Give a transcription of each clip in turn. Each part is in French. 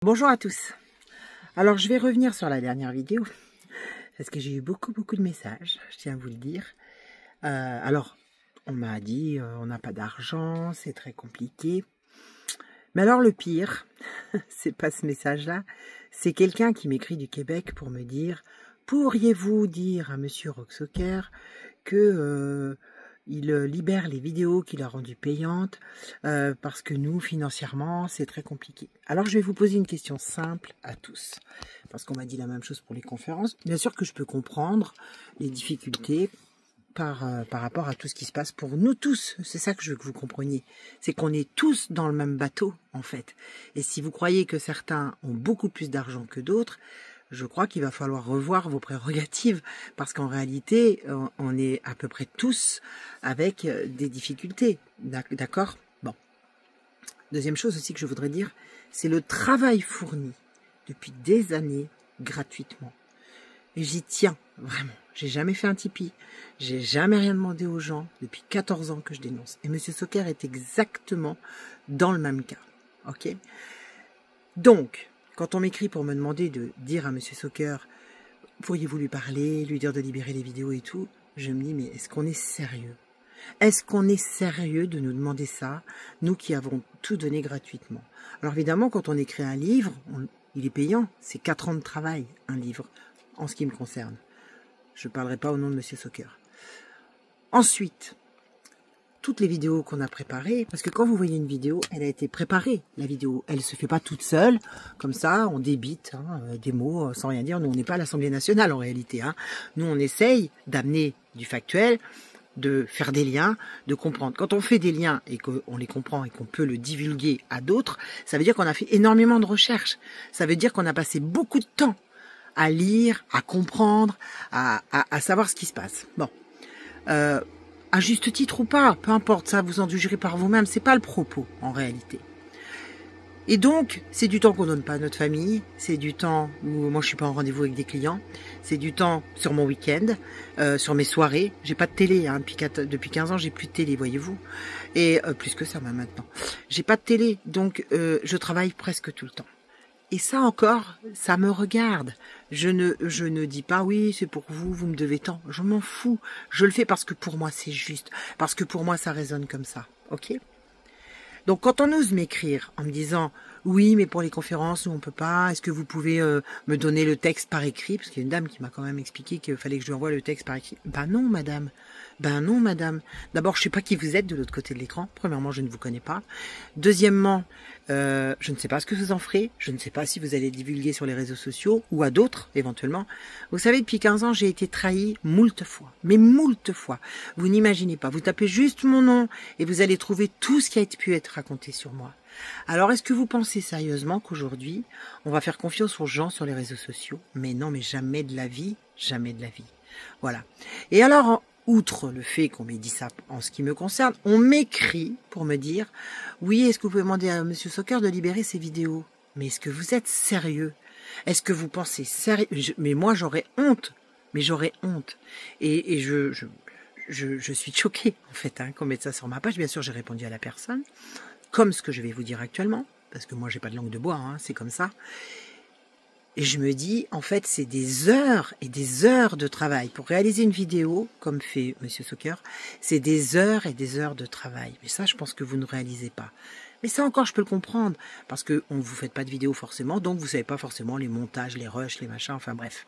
Bonjour à tous. Alors je vais revenir sur la dernière vidéo parce que j'ai eu beaucoup de messages, je tiens à vous le dire. Alors on m'a dit on n'a pas d'argent, c'est très compliqué. Mais alors le pire, c'est pas ce message-là, c'est quelqu'un qui m'écrit du Québec pour me dire: pourriez-vous dire à Monsieur Rocksocker que il libère les vidéos qu'il a rendues payantes parce que nous, financièrement, c'est très compliqué. Alors, je vais vous poser une question simple à tous, parce qu'on m'a dit la même chose pour les conférences. Bien sûr que je peux comprendre les difficultés par rapport à tout ce qui se passe pour nous tous. C'est ça que je veux que vous compreniez. C'est qu'on est tous dans le même bateau, en fait. Et si vous croyez que certains ont beaucoup plus d'argent que d'autres, je crois qu'il va falloir revoir vos prérogatives, parce qu'en réalité, on est à peu près tous avec des difficultés. D'accord? Bon. Deuxième chose aussi que je voudrais dire, c'est le travail fourni depuis des années gratuitement. Et j'y tiens, vraiment. J'ai jamais fait un Tipeee. J'ai jamais rien demandé aux gens depuis 14 ans que je dénonce. Et Monsieur Socker est exactement dans le même cas. Ok? Donc, quand on m'écrit pour me demander de dire à Monsieur Socker, pourriez-vous lui parler, lui dire de libérer les vidéos et tout, je me dis, mais est-ce qu'on est sérieux? Est-ce qu'on est sérieux de nous demander ça, nous qui avons tout donné gratuitement? Alors évidemment, quand on écrit un livre, il est payant. C'est 4 ans de travail, un livre, en ce qui me concerne. Je ne parlerai pas au nom de Monsieur Socker. Ensuite, toutes les vidéos qu'on a préparées, parce que quand vous voyez une vidéo, elle a été préparée, la vidéo. Elle ne se fait pas toute seule, comme ça, on débite des mots sans rien dire. Nous, on n'est pas à l'Assemblée nationale en réalité. Nous, on essaye d'amener du factuel, de faire des liens, de comprendre. Quand on fait des liens et qu'on les comprend et qu'on peut le divulguer à d'autres, ça veut dire qu'on a fait énormément de recherches. Ça veut dire qu'on a passé beaucoup de temps à lire, à comprendre, à savoir ce qui se passe. Bon. À juste titre ou pas, peu importe, ça vous en jugerez par vous-même, c'est pas le propos en réalité. Et donc, c'est du temps qu'on donne pas à notre famille, c'est du temps où moi je suis pas en rendez-vous avec des clients, c'est du temps sur mon week-end, sur mes soirées. J'ai pas de télé, depuis 15 ans j'ai plus de télé, voyez-vous, et plus que ça même maintenant. J'ai pas de télé, donc je travaille presque tout le temps. Et ça encore, ça me regarde. Je ne dis pas, oui, c'est pour vous, vous me devez tant. Je m'en fous. Je le fais parce que pour moi, c'est juste. Parce que pour moi, ça résonne comme ça. Ok? Donc, quand on ose m'écrire en me disant, oui, mais pour les conférences, nous, on peut pas. Est-ce que vous pouvez me donner le texte par écrit? Parce qu'il y a une dame qui m'a quand même expliqué qu'il fallait que je lui envoie le texte par écrit. Ben non, madame. Ben non, madame. D'abord, je sais pas qui vous êtes de l'autre côté de l'écran. Premièrement, je ne vous connais pas. Deuxièmement, je ne sais pas ce que vous en ferez. Je ne sais pas si vous allez divulguer sur les réseaux sociaux ou à d'autres, éventuellement. Vous savez, depuis 15 ans, j'ai été trahi moult fois. Mais moult fois. Vous n'imaginez pas. Vous tapez juste mon nom et vous allez trouver tout ce qui a pu être raconté sur moi. Alors, est-ce que vous pensez sérieusement qu'aujourd'hui, on va faire confiance aux gens sur les réseaux sociaux? Mais non, mais jamais de la vie. Jamais de la vie. Voilà. Et alors, outre le fait qu'on m'ait dit ça en ce qui me concerne, on m'écrit pour me dire « Oui, est-ce que vous pouvez demander à Monsieur Socker de libérer ses vidéos ?» Mais est-ce que vous êtes sérieux? Est-ce que vous pensez sérieux? Mais moi, j'aurais honte. Mais j'aurais honte. Et je suis choquée, en fait, qu'on mette ça sur ma page. Bien sûr, j'ai répondu à la personne, comme ce que je vais vous dire actuellement, parce que moi, j'ai pas de langue de bois, c'est comme ça. Et je me dis, en fait, c'est des heures et des heures de travail. Pour réaliser une vidéo, comme fait Monsieur Socker, c'est des heures et des heures de travail. Mais ça, je pense que vous ne réalisez pas. Mais ça encore, je peux le comprendre, parce que vous ne faites pas de vidéo forcément, donc vous ne savez pas forcément les montages, les rushs, les machins, enfin bref.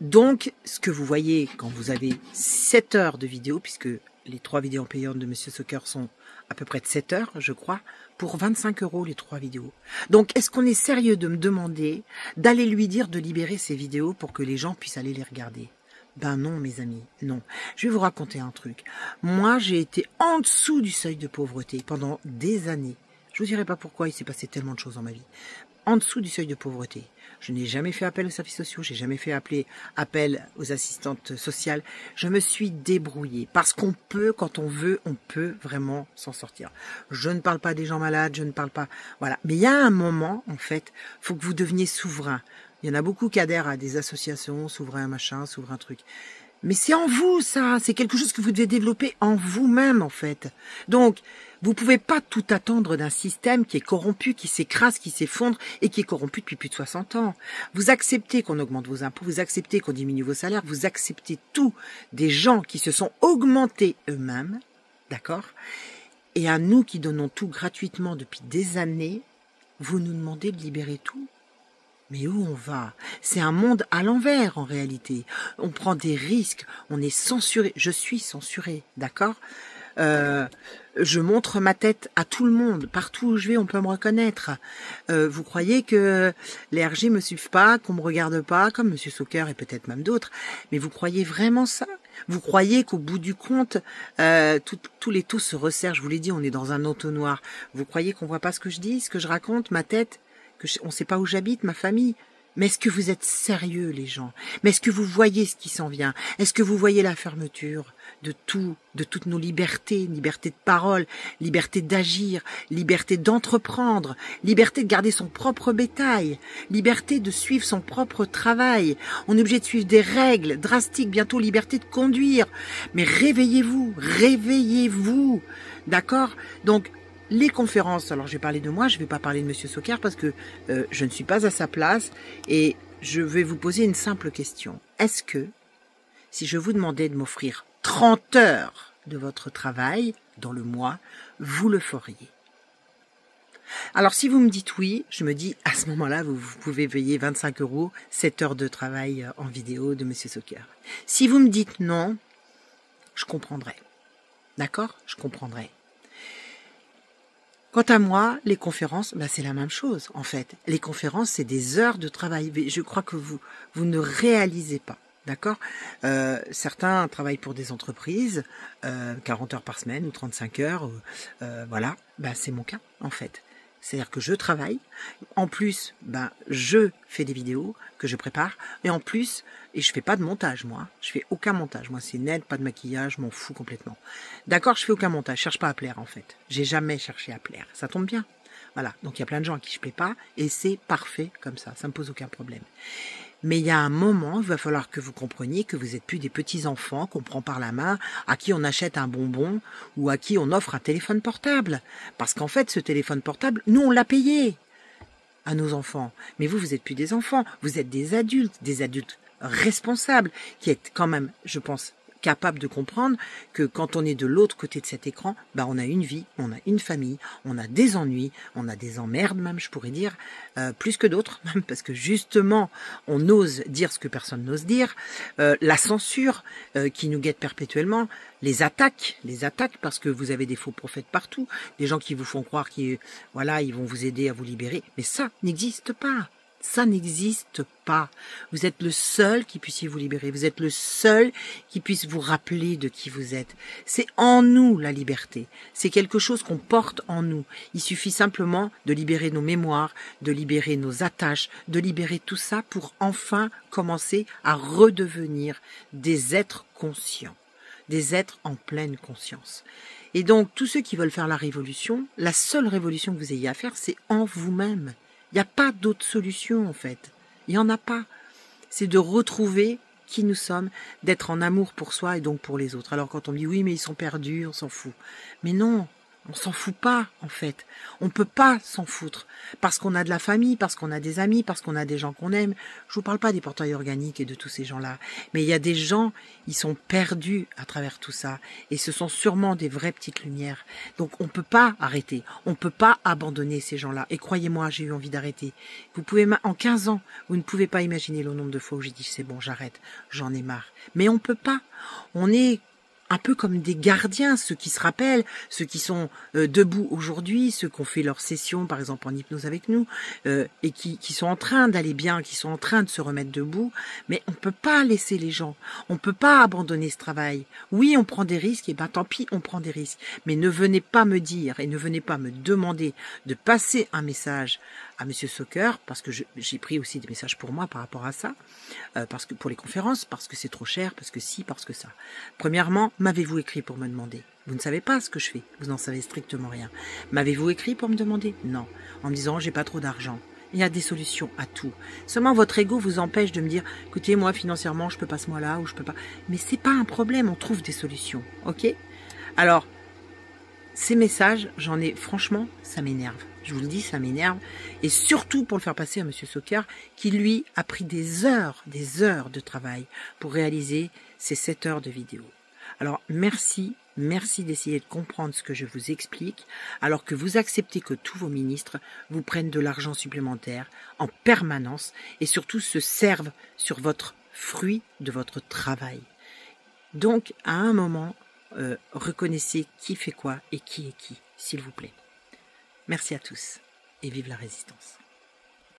Donc, ce que vous voyez quand vous avez 7 heures de vidéo, puisque les 3 vidéos payantes de Monsieur Socker sont à peu près de 7 heures, je crois, pour 25 € les 3 vidéos. Donc, est-ce qu'on est sérieux de me demander d'aller lui dire de libérer ces vidéos pour que les gens puissent aller les regarder? Ben non, mes amis, non. Je vais vous raconter un truc. Moi, j'ai été en dessous du seuil de pauvreté pendant des années. Je vous dirai pas pourquoi, il s'est passé tellement de choses dans ma vie. En dessous du seuil de pauvreté. Je n'ai jamais fait appel aux services sociaux, j'ai jamais fait appel aux assistantes sociales. Je me suis débrouillée parce qu'on peut, quand on veut, on peut vraiment s'en sortir. Je ne parle pas des gens malades, je ne parle pas... Voilà. Mais il y a un moment, en fait, faut que vous deveniez souverain. Il y en a beaucoup qui adhèrent à des associations, souverain machin, souverain truc. Mais c'est en vous, ça. C'est quelque chose que vous devez développer en vous-même, en fait. Donc, Vous pouvez pas tout attendre d'un système qui est corrompu, qui s'écrase, qui s'effondre et qui est corrompu depuis plus de 60 ans. Vous acceptez qu'on augmente vos impôts, vous acceptez qu'on diminue vos salaires, vous acceptez tout des gens qui se sont augmentés eux-mêmes, d'accord? Et à nous qui donnons tout gratuitement depuis des années, vous nous demandez de libérer tout? Mais où on va? C'est un monde à l'envers en réalité. On prend des risques, on est censuré. Je suis censuré, d'accord? Je montre ma tête à tout le monde. Partout où je vais, on peut me reconnaître. Vous croyez que les RG me suivent pas, qu'on me regarde pas, comme Monsieur Soccer et peut-être même d'autres. Mais vous croyez vraiment ça? Vous croyez qu'au bout du compte, tous les taux se resserrent? Je vous l'ai dit, on est dans un entonnoir. Vous croyez qu'on voit pas ce que je dis, ce que je raconte, ma tête? On sait pas où j'habite, ma famille? Mais est-ce que vous êtes sérieux, les gens? Mais est-ce que vous voyez ce qui s'en vient? Est-ce que vous voyez la fermeture de tout, de toutes nos libertés, liberté de parole, liberté d'agir, liberté d'entreprendre, liberté de garder son propre bétail, liberté de suivre son propre travail? On est obligé de suivre des règles drastiques, bientôt liberté de conduire. Mais réveillez-vous, réveillez-vous, d'accord? Donc, les conférences, alors je vais parler de moi, je ne vais pas parler de Monsieur Soccer parce que je ne suis pas à sa place et je vais vous poser une simple question. Est-ce que, si je vous demandais de m'offrir 30 heures de votre travail dans le mois, vous le feriez? Alors si vous me dites oui, je me dis à ce moment-là, vous pouvez payer 25 €, 7 heures de travail en vidéo de Monsieur Soccer. Si vous me dites non, je comprendrai. D'accord? Je comprendrai. Quant à moi, les conférences, c'est la même chose, en fait. Les conférences, c'est des heures de travail. Je crois que vous ne réalisez pas, d'accord? Certains travaillent pour des entreprises, 40 heures par semaine ou 35 heures, voilà. C'est mon cas, en fait. C'est-à-dire que je travaille, en plus, je fais des vidéos que je prépare, et en plus, et je fais pas de montage, moi. Je fais aucun montage. Moi, c'est net, pas de maquillage, je m'en fous complètement. D'accord, je fais aucun montage. Je cherche pas à plaire, en fait. J'ai jamais cherché à plaire. Ça tombe bien. Voilà. Donc, il y a plein de gens à qui je plais pas, et c'est parfait comme ça. Ça me pose aucun problème. Mais il y a un moment, il va falloir que vous compreniez que vous n'êtes plus des petits-enfants qu'on prend par la main, à qui on achète un bonbon ou à qui on offre un téléphone portable. Parce qu'en fait, ce téléphone portable, nous, on l'a payé à nos enfants. Mais vous n'êtes plus des enfants, vous êtes des adultes responsables, qui êtes quand même, je pense, capables de comprendre que quand on est de l'autre côté de cet écran, on a une vie, on a une famille, on a des ennuis, on a des emmerdes même, je pourrais dire, plus que d'autres, même parce que justement, on ose dire ce que personne n'ose dire, la censure qui nous guette perpétuellement, les attaques parce que vous avez des faux prophètes partout, des gens qui vous font croire qu'ils vont vous aider à vous libérer, mais ça n'existe pas. Ça n'existe pas. Vous êtes le seul qui puissiez vous libérer. Vous êtes le seul qui puisse vous rappeler de qui vous êtes. C'est en nous la liberté. C'est quelque chose qu'on porte en nous. Il suffit simplement de libérer nos mémoires, de libérer nos attaches, de libérer tout ça pour enfin commencer à redevenir des êtres conscients, des êtres en pleine conscience. Et donc, tous ceux qui veulent faire la révolution, la seule révolution que vous ayez à faire, c'est en vous-même. Il n'y a pas d'autre solution, en fait. Il n'y en a pas. C'est de retrouver qui nous sommes, d'être en amour pour soi et donc pour les autres. Alors quand on me dit oui, mais ils sont perdus, on s'en fout. Mais non, on s'en fout pas, en fait. On peut pas s'en foutre. Parce qu'on a de la famille, parce qu'on a des amis, parce qu'on a des gens qu'on aime. Je vous parle pas des portails organiques et de tous ces gens-là. Mais il y a des gens, ils sont perdus à travers tout ça. Et ce sont sûrement des vraies petites lumières. Donc on peut pas arrêter. On peut pas abandonner ces gens-là. Et croyez-moi, j'ai eu envie d'arrêter. Vous pouvez, en 15 ans, vous ne pouvez pas imaginer le nombre de fois où j'ai dit c'est bon, j'arrête, j'en ai marre. Mais on peut pas. On est un peu comme des gardiens, ceux qui se rappellent, ceux qui sont debout aujourd'hui, ceux qui ont fait leur session, par exemple en hypnose avec nous, et qui sont en train d'aller bien, qui sont en train de se remettre debout. Mais on peut pas laisser les gens, on peut pas abandonner ce travail. Oui, on prend des risques, et tant pis, on prend des risques. Mais ne venez pas me dire, et ne venez pas me demander de passer un message à Monsieur Soccer, parce que j'ai pris aussi des messages pour moi par rapport à ça, parce que pour les conférences, parce que c'est trop cher, parce que si, parce que ça. Premièrement, m'avez-vous écrit pour me demander? Vous ne savez pas ce que je fais, vous n'en savez strictement rien. M'avez-vous écrit pour me demander? Non, en me disant j'ai pas trop d'argent. Il y a des solutions à tout. Seulement votre ego vous empêche de me dire écoutez, moi financièrement je peux pas ce mois-là ou je peux pas. Mais c'est pas un problème, on trouve des solutions, ok? Alors, ces messages, franchement, ça m'énerve. Je vous le dis, ça m'énerve. Et surtout pour le faire passer à M. Soccer, qui lui a pris des heures de travail pour réaliser ces 7 heures de vidéo. Alors, merci d'essayer de comprendre ce que je vous explique, alors que vous acceptez que tous vos ministres vous prennent de l'argent supplémentaire en permanence et surtout se servent sur votre fruit de votre travail. Donc, à un moment, reconnaissez qui fait quoi et qui est qui, s'il vous plaît. Merci à tous et vive la résistance.